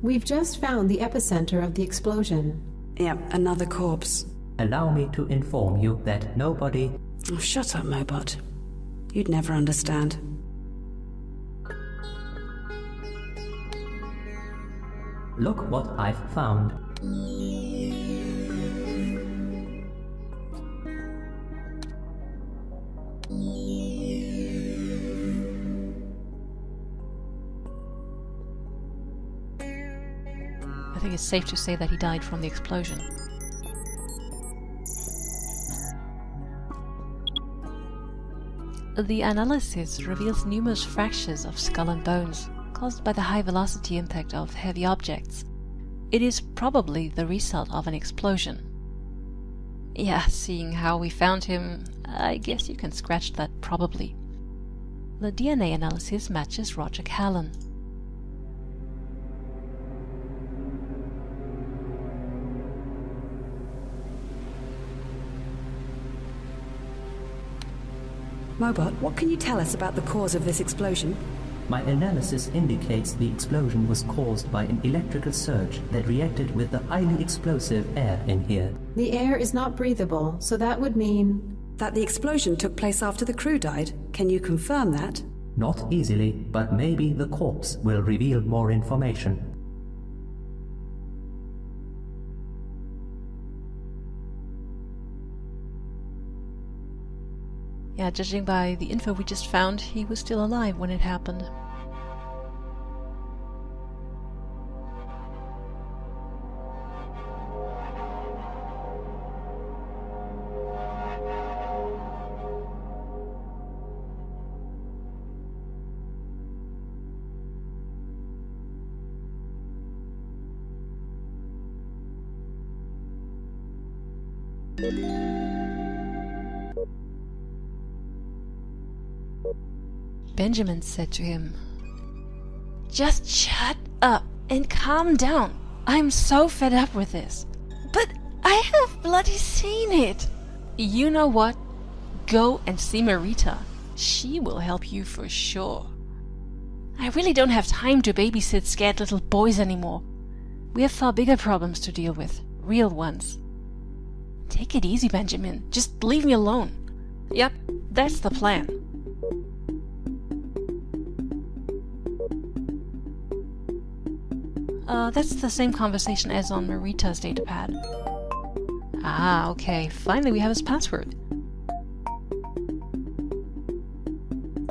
We've just found the epicenter of the explosion. Yep, another corpse. Allow me to inform you that nobody... Oh, shut up, Mobot. You'd never understand. Look what I've found. I think it's safe to say that he died from the explosion. The analysis reveals numerous fractures of skull and bones, caused by the high velocity impact of heavy objects. It is probably the result of an explosion. Yeah, seeing how we found him, I guess you can scratch that probably. The DNA analysis matches Roger Callan. Mobot, what can you tell us about the cause of this explosion? My analysis indicates the explosion was caused by an electrical surge that reacted with the highly explosive air in here. The air is not breathable, so that would mean... That the explosion took place after the crew died. Can you confirm that? Not easily, but maybe the corpse will reveal more information. Yeah, judging by the info we just found, he was still alive when it happened. Benjamin said to him, "Just shut up and calm down. I'm so fed up with this. But I have bloody seen it. You know what? Go and see Marita. She will help you for sure. I really don't have time to babysit scared little boys anymore. We have far bigger problems to deal with, real ones. Take it easy, Benjamin. Just leave me alone." Yep, that's the plan. That's the same conversation as on Marita's datapad. Ah, okay. Finally we have his password.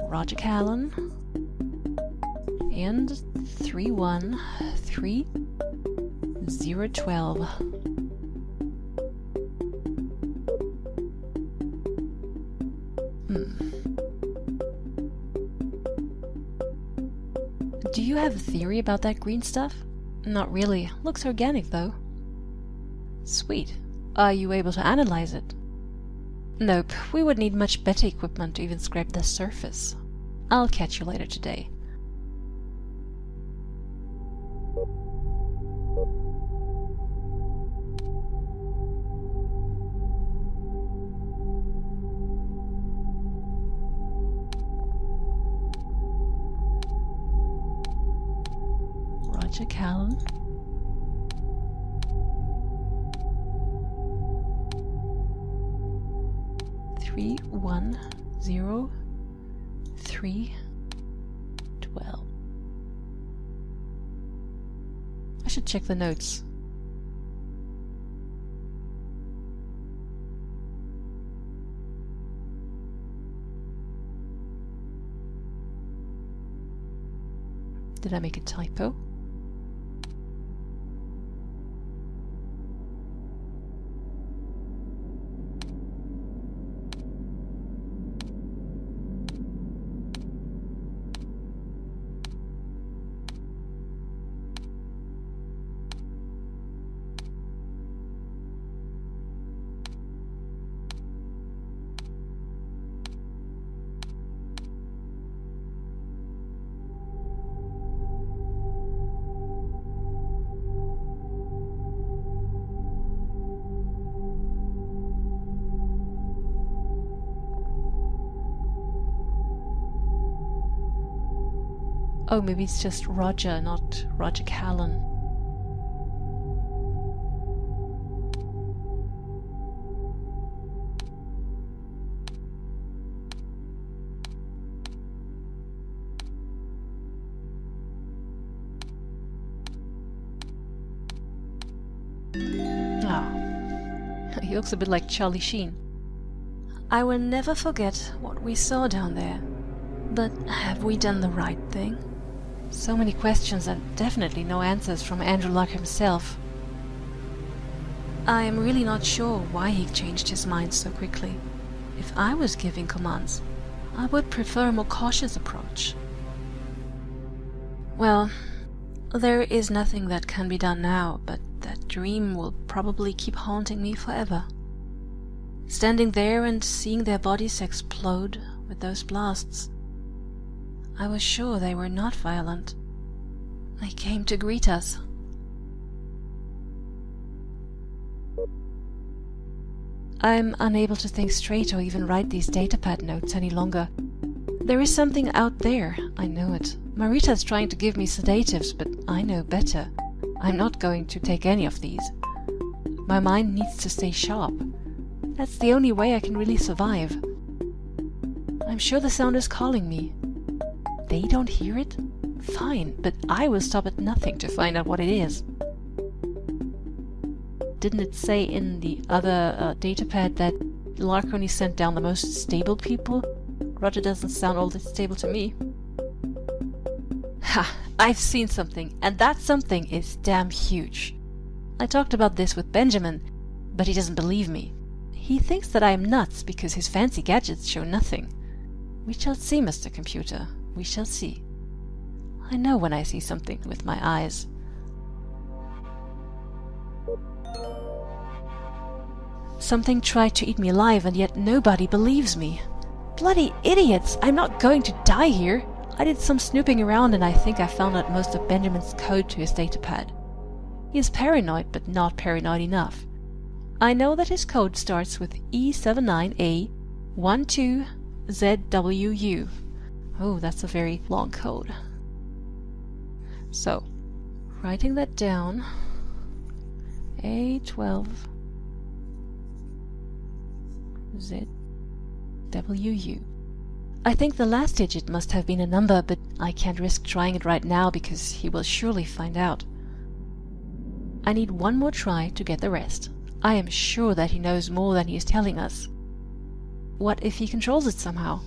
Roger Callan. And 313012. Do you have a theory about that green stuff? Not really. Looks organic, though. Sweet. Are you able to analyze it? Nope. We would need much better equipment to even scrape the surface. I'll catch you later today. Roger Callan. Three 10312. I should check the notes. Did I make a typo? Oh, maybe it's just Roger, not Roger Callan. He looks a bit like Charlie Sheen. I will never forget what we saw down there. But have we done the right thing? So many questions and definitely no answers from Andrew Luck himself. I am really not sure why he changed his mind so quickly. If I was giving commands, I would prefer a more cautious approach. Well, there is nothing that can be done now, but that dream will probably keep haunting me forever. Standing there and seeing their bodies explode with those blasts. I was sure they were not violent. They came to greet us. I'm unable to think straight or even write these datapad notes any longer. There is something out there, I know it. Marita's trying to give me sedatives, but I know better. I'm not going to take any of these. My mind needs to stay sharp. That's the only way I can really survive. I'm sure the sound is calling me. They don't hear it? Fine, but I will stop at nothing to find out what it is. Didn't it say in the other datapad that Lark only sent down the most stable people? Roger doesn't sound all that stable to me. Ha! I've seen something, and that something is damn huge. I talked about this with Benjamin, but he doesn't believe me. He thinks that I am nuts because his fancy gadgets show nothing. We shall see, Mr. Computer. We shall see. I know when I see something with my eyes. Something tried to eat me alive, and yet nobody believes me. Bloody idiots! I'm not going to die here! I did some snooping around and I think I found out most of Benjamin's code to his datapad. He is paranoid, but not paranoid enough. I know that his code starts with E79A12ZWU. Oh, that's a very long code. So, writing that down, A12ZWU. I think the last digit must have been a number, but I can't risk trying it right now because he will surely find out. I need one more try to get the rest. I am sure that he knows more than he is telling us. What if he controls it somehow?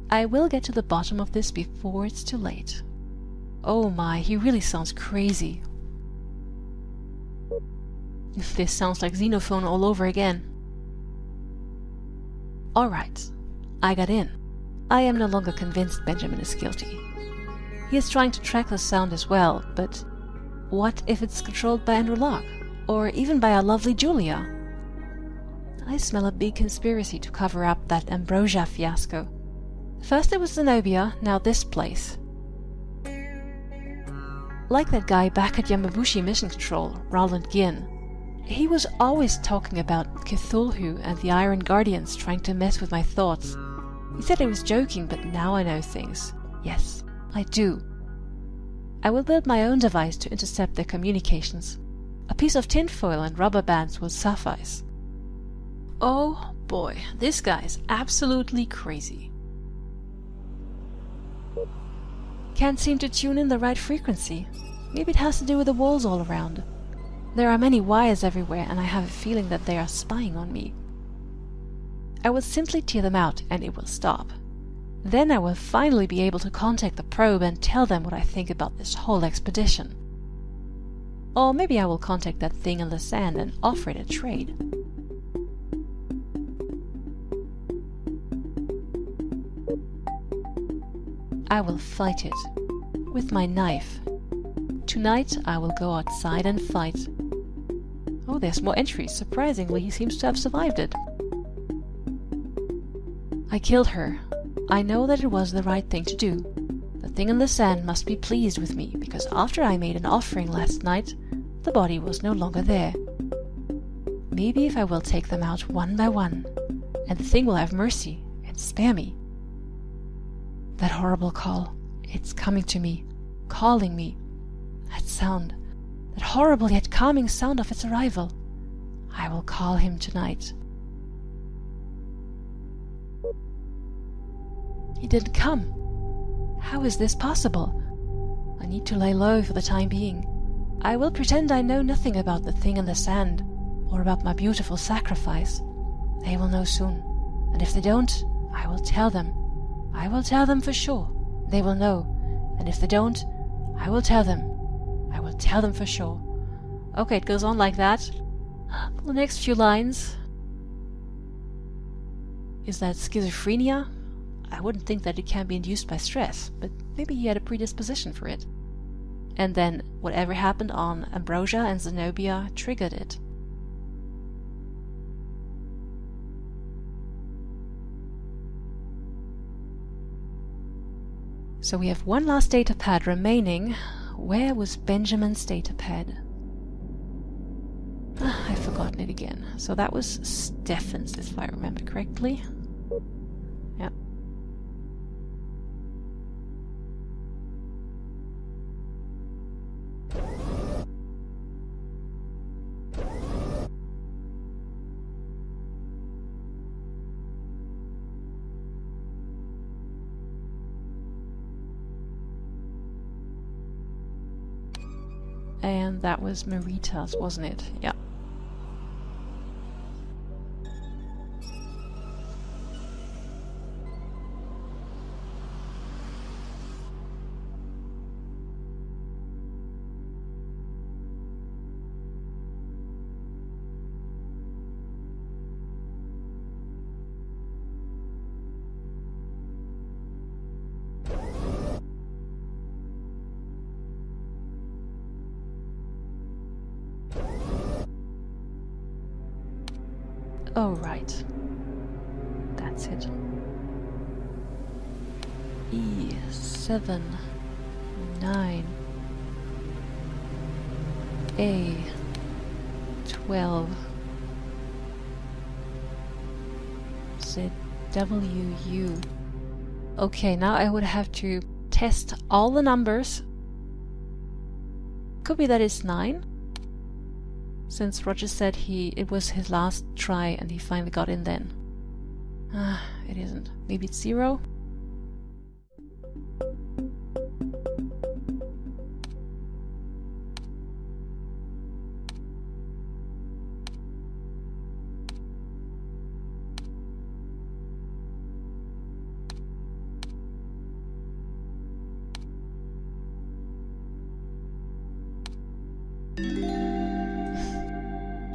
I will get to the bottom of this before it's too late. Oh my, he really sounds crazy. This sounds like Xenophone all over again. Alright, I got in. I am no longer convinced Benjamin is guilty. He is trying to track the sound as well, but what if it's controlled by Andrew Luck? Or even by our lovely Julia? I smell a big conspiracy to cover up that Ambrosia fiasco. First it was Zenobia, now this place. Like that guy back at Yamabushi Mission Control, Roland Ginn. He was always talking about Cthulhu and the Iron Guardians trying to mess with my thoughts. He said he was joking, but now I know things. Yes, I do. I will build my own device to intercept their communications. A piece of tinfoil and rubber bands will suffice. Oh boy, this guy's absolutely crazy. Can't seem to tune in the right frequency. Maybe it has to do with the walls all around. There are many wires everywhere, and I have a feeling that they are spying on me. I will simply tear them out, and it will stop. Then I will finally be able to contact the probe and tell them what I think about this whole expedition. Or maybe I will contact that thing in the sand and offer it a trade. I will fight it. With my knife. Tonight I will go outside and fight. Oh, there's more entries. Surprisingly, he seems to have survived it. I killed her. I know that it was the right thing to do. The thing in the sand must be pleased with me, because after I made an offering last night, the body was no longer there. Maybe if I will take them out one by one, and the thing will have mercy and spare me. That horrible call. It's coming to me, calling me. That sound, that horrible yet calming sound of its arrival. I will call him tonight. He didn't come. How is this possible? I need to lay low for the time being. I will pretend I know nothing about the thing in the sand, Or about my beautiful sacrifice? They will know soon. And if they don't, I will tell them. I will tell them for sure. They will know. And if they don't, I will tell them. I will tell them for sure. Okay, it goes on like that. The next few lines. Is that schizophrenia? I wouldn't think that it can be induced by stress, but maybe he had a predisposition for it. And then whatever happened on Ambrosia and Zenobia triggered it. So we have one last datapad remaining. Where was Benjamin's datapad? I've forgotten it again. So that was Stefan's, if I remember correctly. Yeah. And that was Marita's, wasn't it? Yeah. Oh, right. That's it. E7, 9, A12, ZWU. Okay, now I would have to test all the numbers. Could be that it's 9. Since Roger said it was his last try and he finally got in then. It isn't. Maybe it's 0?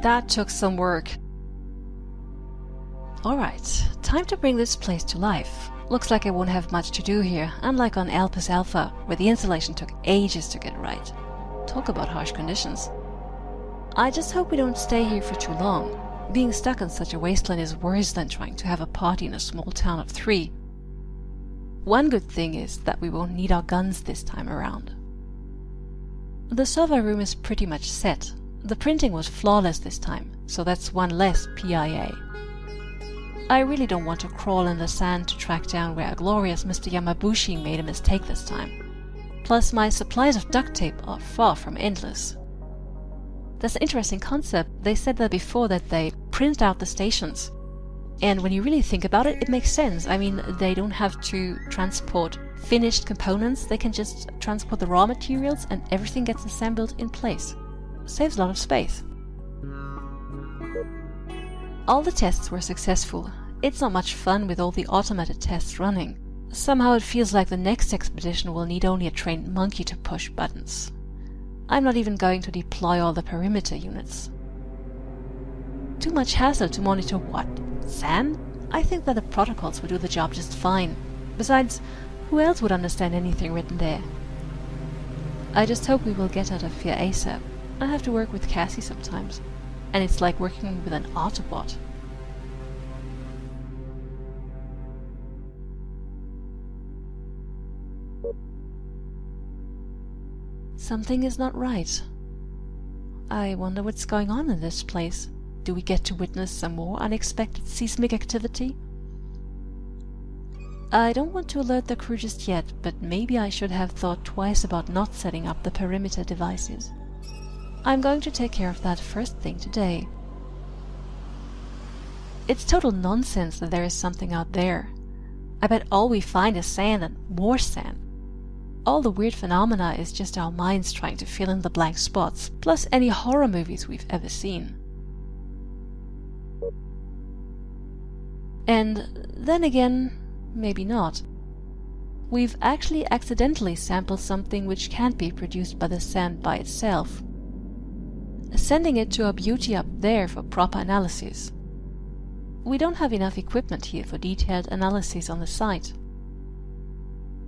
That took some work. Alright, time to bring this place to life. Looks like I won't have much to do here, unlike on Alpus Alpha, where the installation took ages to get right. Talk about harsh conditions. I just hope we don't stay here for too long. Being stuck in such a wasteland is worse than trying to have a party in a small town of 3. One good thing is that we won't need our guns this time around. The server room is pretty much set. The printing was flawless this time, so that's one less PIA. I really don't want to crawl in the sand to track down where a glorious Mr. Yamabushi made a mistake this time. Plus, my supplies of duct tape are far from endless. That's an interesting concept. They said that before, that they print out the stations. And when you really think about it, it makes sense. I mean, they don't have to transport finished components, they can just transport the raw materials and everything gets assembled in place. Saves a lot of space. All the tests were successful. It's not much fun with all the automated tests running. Somehow it feels like the next expedition will need only a trained monkey to push buttons. I'm not even going to deploy all the perimeter units. Too much hassle to monitor what? Sand? I think that the protocols would do the job just fine. Besides, who else would understand anything written there? I just hope we will get out of here ASAP. I have to work with Cassie sometimes, and it's like working with an Autobot. Something is not right. I wonder what's going on in this place. Do we get to witness some more unexpected seismic activity? I don't want to alert the crew just yet, but maybe I should have thought twice about not setting up the perimeter devices. I'm going to take care of that first thing today. It's total nonsense that there is something out there. I bet all we find is sand and more sand. All the weird phenomena is just our minds trying to fill in the blank spots, plus any horror movies we've ever seen. And then again, maybe not. We've actually accidentally sampled something which can't be produced by the sand by itself, sending it to our beauty up there for proper analysis. We don't have enough equipment here for detailed analysis on the site.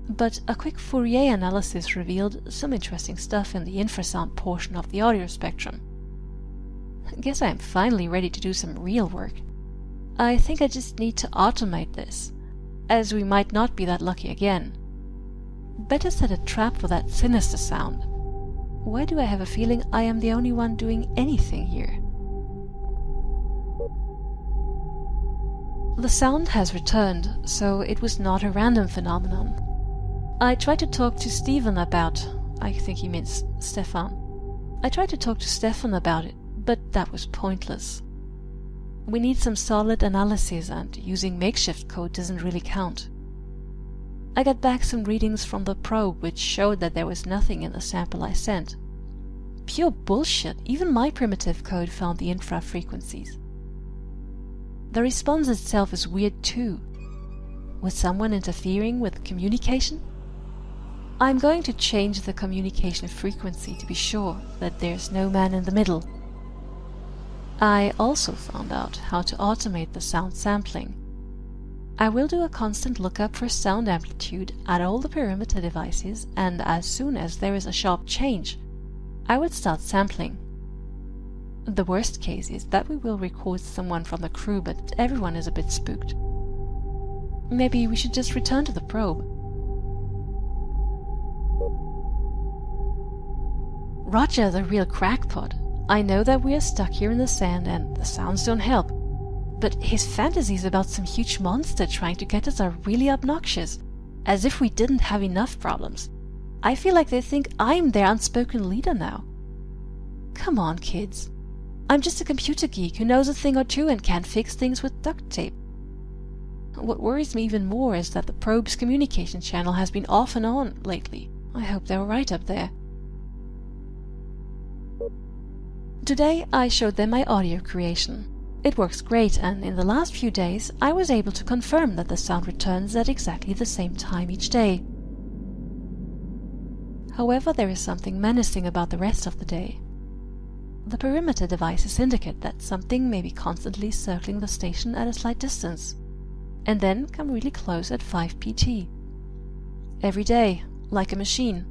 But a quick Fourier analysis revealed some interesting stuff in the infrasound portion of the audio spectrum. I guess I am finally ready to do some real work. I think I just need to automate this, as we might not be that lucky again. Better set a trap for that sinister sound. Why do I have a feeling I am the only one doing anything here? The sound has returned, so it was not a random phenomenon. I tried to talk to Stefan about... I think he means Stefan. I tried to talk to Stefan about it, but that was pointless. We need some solid analysis, and using makeshift code doesn't really count. I got back some readings from the probe which showed that there was nothing in the sample I sent. Pure bullshit, even my primitive code found the infra frequencies. The response itself is weird too. Was someone interfering with communication? I'm going to change the communication frequency to be sure that there's no man in the middle. I also found out how to automate the sound sampling. I will do a constant lookup for sound amplitude at all the perimeter devices, and as soon as there is a sharp change, I will start sampling. The worst case is that we will record someone from the crew, but everyone is a bit spooked. Maybe we should just return to the probe. Roger, the real crackpot. I know that we are stuck here in the sand and the sounds don't help, but his fantasies about some huge monster trying to get us are really obnoxious, as if we didn't have enough problems. I feel like they think I'm their unspoken leader now. Come on, kids. I'm just a computer geek who knows a thing or two and can fix things with duct tape. What worries me even more is that the probe's communication channel has been off and on lately. I hope they're right up there. Today I showed them my audio creation. It works great, and in the last few days I was able to confirm that the sound returns at exactly the same time each day. However, there is something menacing about the rest of the day. The perimeter devices indicate that something may be constantly circling the station at a slight distance, and then come really close at 5 pt. Every day, like a machine.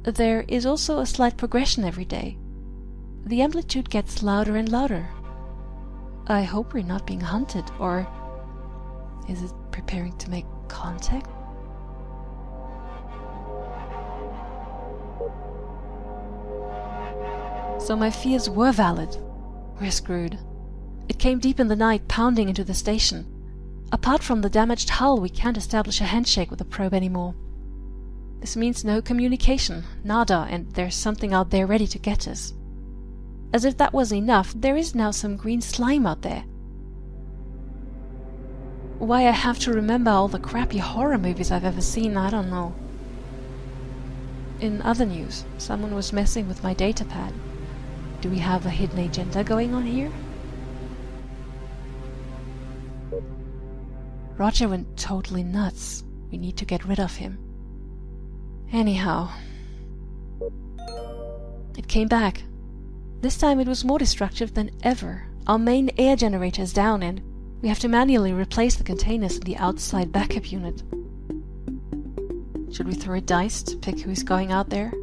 There is also a slight progression every day. The amplitude gets louder and louder. I hope we're not being hunted, or is it preparing to make contact? So my fears were valid. We're screwed. It came deep in the night, pounding into the station. Apart from the damaged hull, we can't establish a handshake with the probe anymore. This means no communication, nada, and there's something out there ready to get us. As if that was enough, there is now some green slime out there. Why I have to remember all the crappy horror movies I've ever seen, I don't know. In other news, someone was messing with my datapad. Do we have a hidden agenda going on here? Roger went totally nuts. We need to get rid of him. Anyhow. It came back. This time it was more destructive than ever. Our main air generator is down and we have to manually replace the containers in the outside backup unit. Should we throw a dice to pick who's going out there?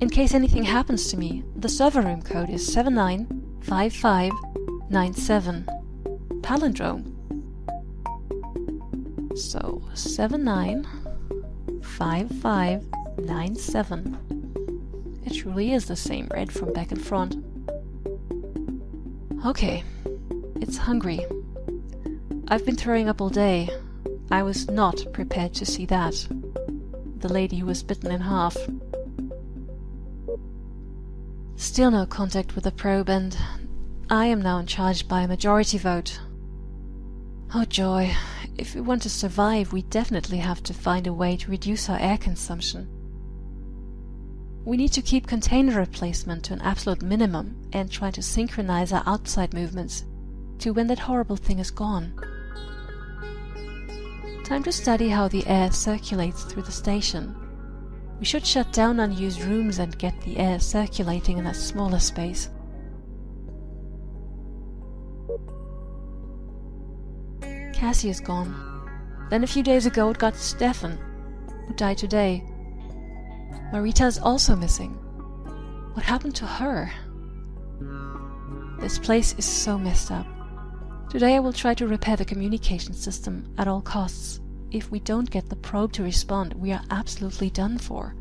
In case anything happens to me, the server room code is 795597. Palindrome. So, 795597. It truly is the same read from back and front. Okay, it's hungry. I've been throwing up all day. I was not prepared to see that. The lady who was bitten in half. Still no contact with the probe, and I am now in charge by a majority vote. Oh joy, if we want to survive, we definitely have to find a way to reduce our air consumption. We need to keep container replacement to an absolute minimum and try to synchronize our outside movements, to when that horrible thing is gone. Time to study how the air circulates through the station. We should shut down unused rooms and get the air circulating in a smaller space. Cassie is gone. Then a few days ago it got Stefan, who died today. Marita is also missing. What happened to her? This place is so messed up. Today I will try to repair the communication system at all costs. If we don't get the probe to respond, we are absolutely done for.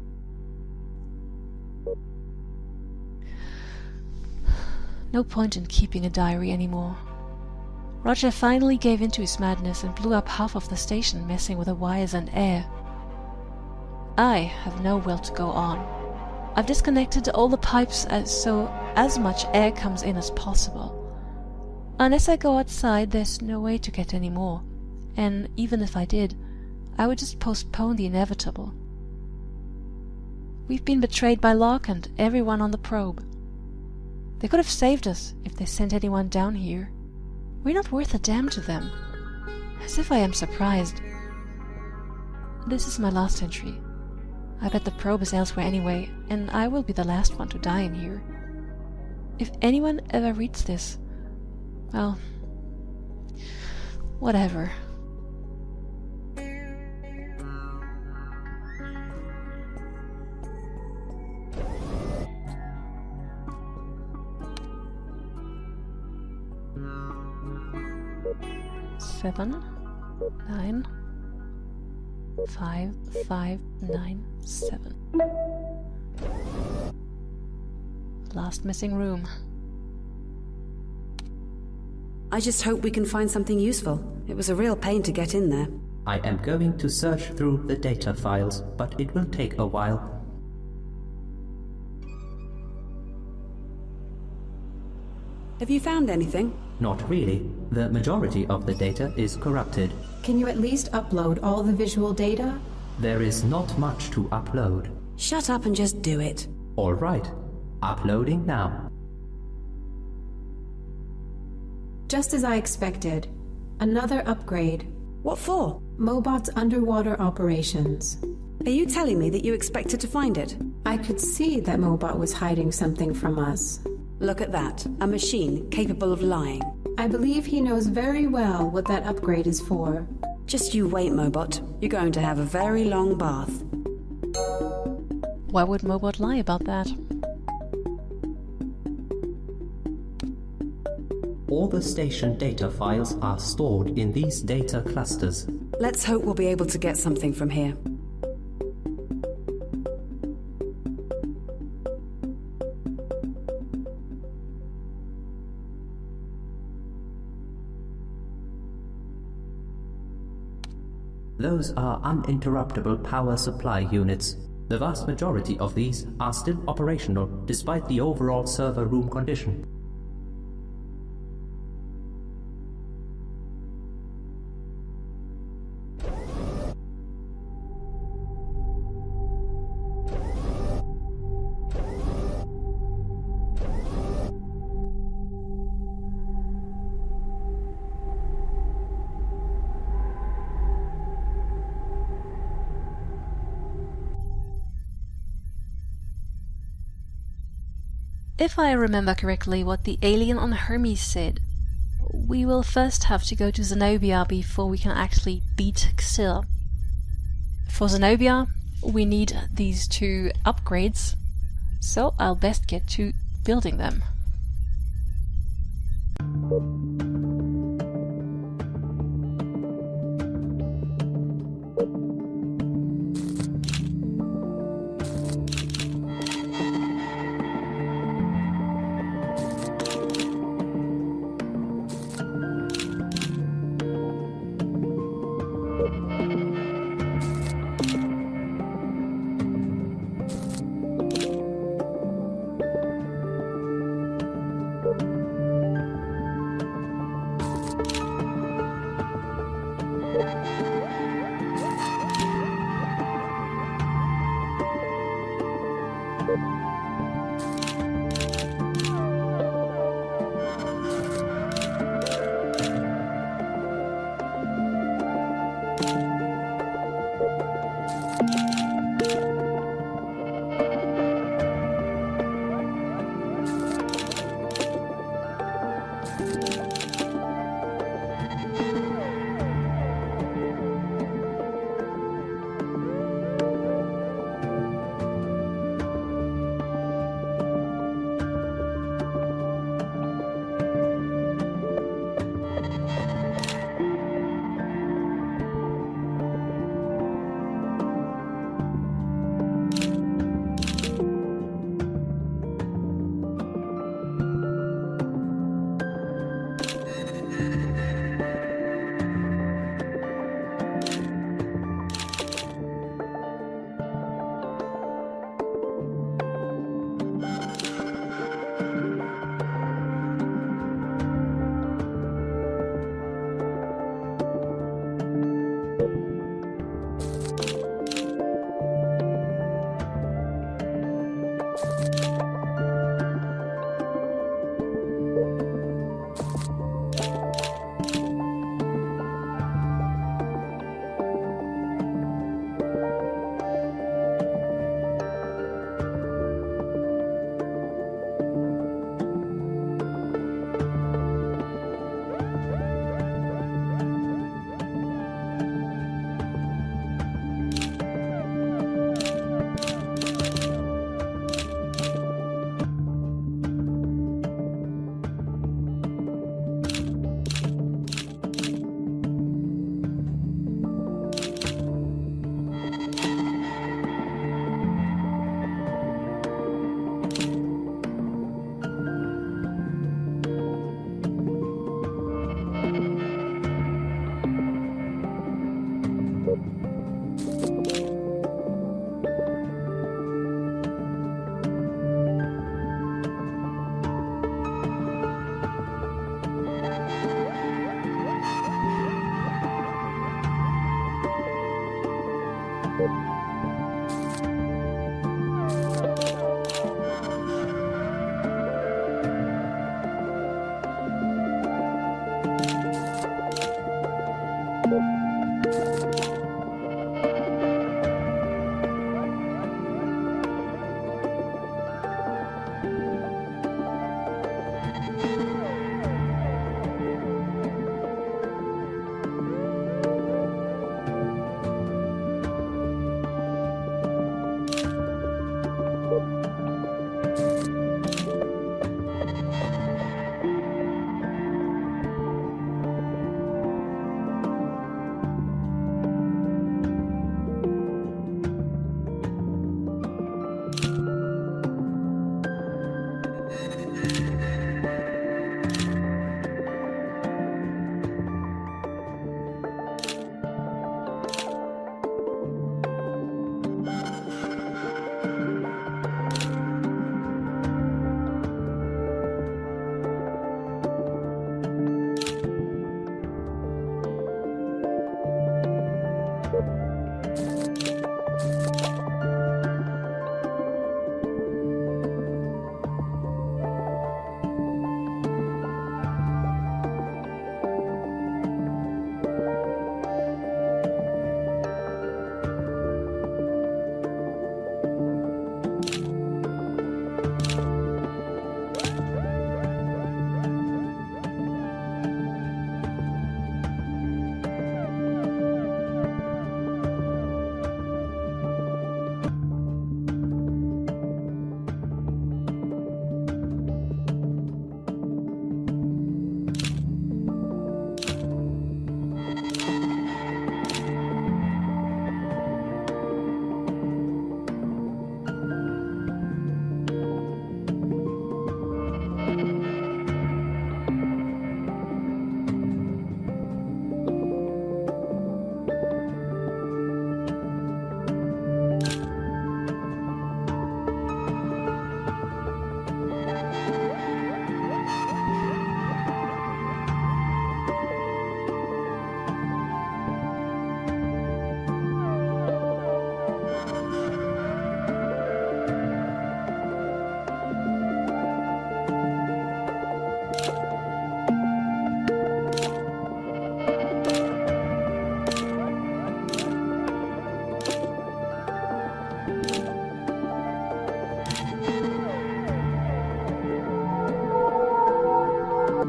No point in keeping a diary anymore. Roger finally gave in to his madness and blew up half of the station, messing with the wires and air. I have no will to go on. I've disconnected all the pipes so as much air comes in as possible. Unless I go outside, there's no way to get any more, and even if I did, I would just postpone the inevitable. We've been betrayed by Locke and everyone on the probe. They could have saved us if they sent anyone down here. We're not worth a damn to them. As if I am surprised. This is my last entry. I bet the probe is elsewhere anyway, and I will be the last one to die in here. If anyone ever reads this, well, whatever. Seven, 9, 5, 5, 9, 7. Last missing room. I just hope we can find something useful. It was a real pain to get in there. I am going to search through the data files, but it will take a while. Have you found anything? Not really. The majority of the data is corrupted. Can you at least upload all the visual data? There is not much to upload. Shut up and just do it. All right. Uploading now. Just as I expected. Another upgrade. What for? Mobot's underwater operations. Are you telling me that you expected to find it? I could see that Mobot was hiding something from us. Look at that. A machine capable of lying. I believe he knows very well what that upgrade is for. Just you wait, Mobot. You're going to have a very long bath. Why would Mobot lie about that? All the station data files are stored in these data clusters. Let's hope we'll be able to get something from here. Those are uninterruptible power supply units. The vast majority of these are still operational despite the overall server room condition. If I remember correctly what the alien on Hermes said, we will first have to go to Zenobia before we can actually beat Xil. For Zenobia, we need these 2 upgrades, so I'll best get to building them.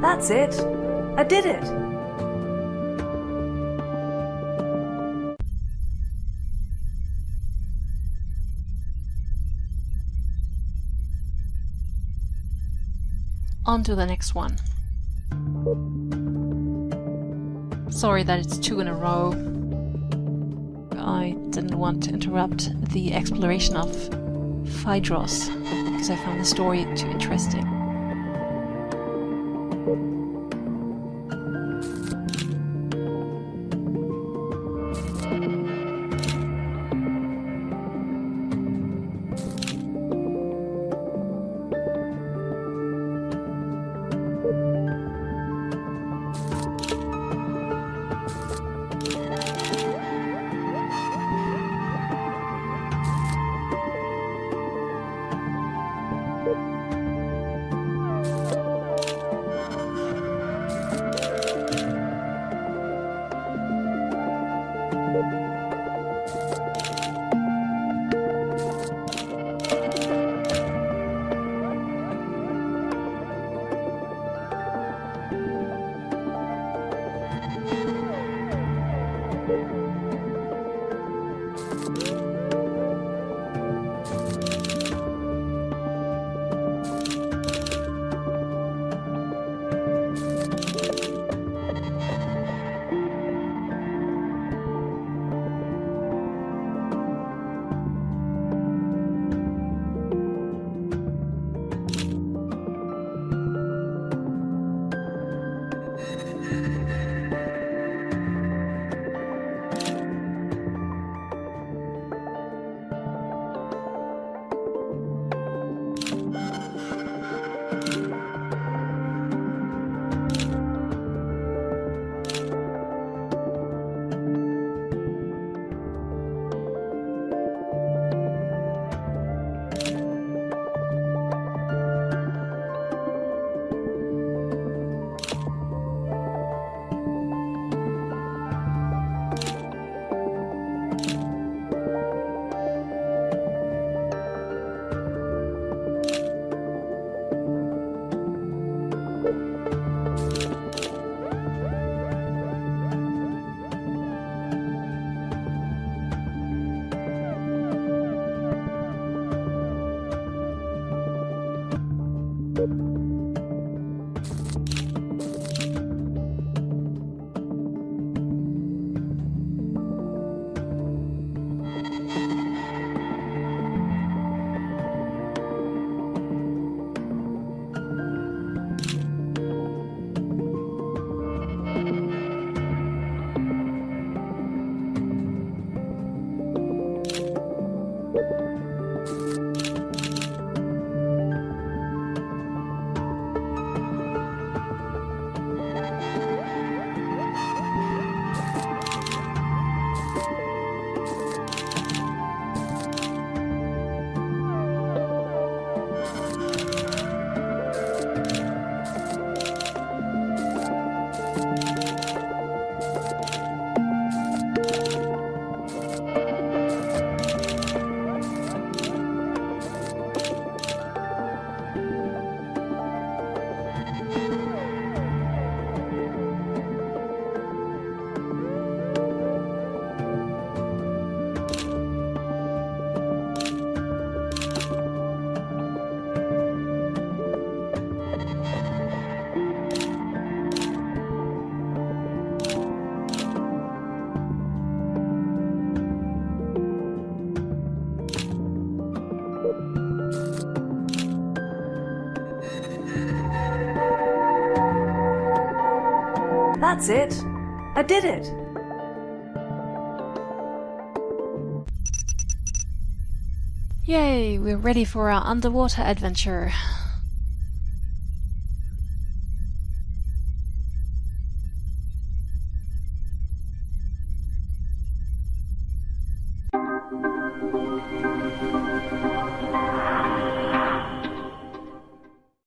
That's it. I did it. On to the next one. Sorry that it's 2 in a row. I didn't want to interrupt the exploration of Phaidros because I found the story too interesting. That's it. I did it. Yay, we're ready for our underwater adventure.